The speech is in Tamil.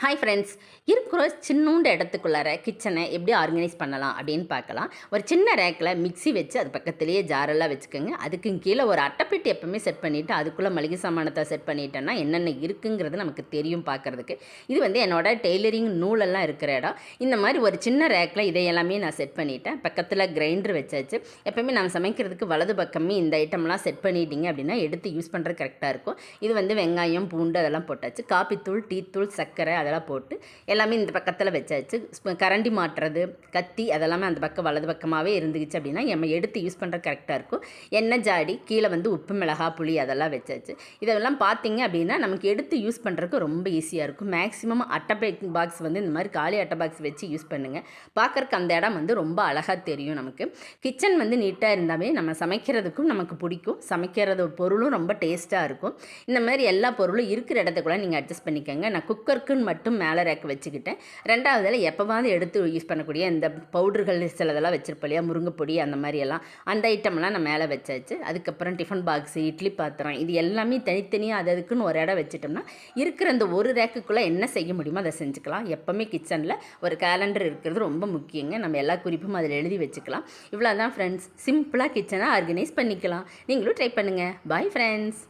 ஹாய் ஃப்ரெண்ட்ஸ், இருக்கிற சின்னூண்டு இடத்துக்குள்ளார கிச்சனை எப்படி ஆர்கனைஸ் பண்ணலாம் அப்படின்னு பார்க்கலாம். ஒரு சின்ன ரேக்கில் மிக்ஸி வச்சு அது பக்கத்துலேயே ஜாரெல்லாம் வச்சுக்கோங்க. அதுக்கு கீழே ஒரு அட்டைப்பெட்டி எப்பவுமே செட் பண்ணிவிட்டு அதுக்குள்ளே மளிகை சாமானத்தை செட் பண்ணிட்டோன்னா என்னென்ன இருக்குங்கிறது நமக்கு தெரியும் பார்க்குறதுக்கு. இது வந்து என்னோட டெய்லரிங் நூலெல்லாம் இருக்கிற இடம். இந்த மாதிரி ஒரு சின்ன ரேக்கில் இதை எல்லாமே நான் செட் பண்ணிட்டேன். பக்கத்தில் கிரைண்டர் வச்சாச்சு. எப்பவுமே நம்ம சமைக்கிறதுக்கு வலது பக்கமே இந்த ஐட்டம்லாம் செட் பண்ணிட்டீங்க அப்படின்னா எடுத்து யூஸ் பண்ணுறது கரெக்டாக இருக்கும். இது வந்து வெங்காயம், பூண்டு அதெல்லாம் போட்டாச்சு. காப்பித்தூள், டீத்தூள், சர்க்கரை அதெல்லாம் போட்டு எல்லாமே இந்த பக்கத்தில் வச்சாச்சு. கரண்டி மாட்டுறது, கத்தி அதெல்லாமே அந்த பக்கம் வலது பக்கமாகவே இருந்துச்சு அப்படின்னா நம்ம எடுத்து யூஸ் பண்ணுறது கரெக்டாக இருக்கும். எண்ணெய் ஜாடி, கீழே வந்து உப்பு, மிளகா, புளி அதெல்லாம் வச்சாச்சு. இதெல்லாம் பார்த்தீங்க அப்படின்னா நமக்கு எடுத்து யூஸ் பண்ணுறதுக்கு ரொம்ப ஈஸியாக இருக்கும். மேக்ஸிமம் அட்டை பாக்ஸ் வந்து இந்த மாதிரி காலி அட்டை பாக்ஸ் வச்சு யூஸ் பண்ணுங்கள். பார்க்குறக்கு அந்த இடம் வந்து ரொம்ப அழகாக தெரியும் நமக்கு. கிச்சன் வந்து நீட்டாக இருந்தாவே நம்ம சமைக்கிறதுக்கும் நமக்கு பிடிக்கும். சமைக்கிறது பொருளும் ரொம்ப டேஸ்ட்டாக இருக்கும். இந்த மாதிரி எல்லா பொருளும் இருக்கிற இடத்துக்குள்ள நீங்கள் அட்ஜஸ்ட் பண்ணிக்கோங்க. நான் குக்கருக்குன்னு மட்டும் மேலே ரேக் வச்சுக்கிட்டேன். ரெண்டாவதில் எப்போவாவது எடுத்து யூஸ் பண்ணக்கூடிய இந்த பவுடர்கள் சிலதெல்லாம் வச்சுருப்போம் இல்லையா, முருங்கைப்பொடி அந்த மாதிரியெல்லாம், அந்த ஐட்டம்லாம் நான் மேலே வச்சாச்சு. அதுக்கப்புறம் டிஃபன் பாக்ஸு, இட்லி பாத்திரம், இது எல்லாமே தனித்தனியாக அதுக்குன்னு ஒரு இடம் வச்சுட்டோம்னா இருக்கிற அந்த ஒரு ரேக்குக்குள்ளே என்ன செய்ய முடியுமோ அதை செஞ்சுக்கலாம். எப்போவுமே கிச்சனில் ஒரு கேலண்டர் இருக்கிறது ரொம்ப முக்கியங்க. நம்ம எல்லா குறிப்பும் அதில் எழுதி வச்சுக்கலாம். இவ்வளோ தான் ஃப்ரெண்ட்ஸ், சிம்பிளாக கிச்சனை ஆர்கனைஸ் பண்ணிக்கலாம். நீங்களும் ட்ரை பண்ணுங்கள். Bye friends.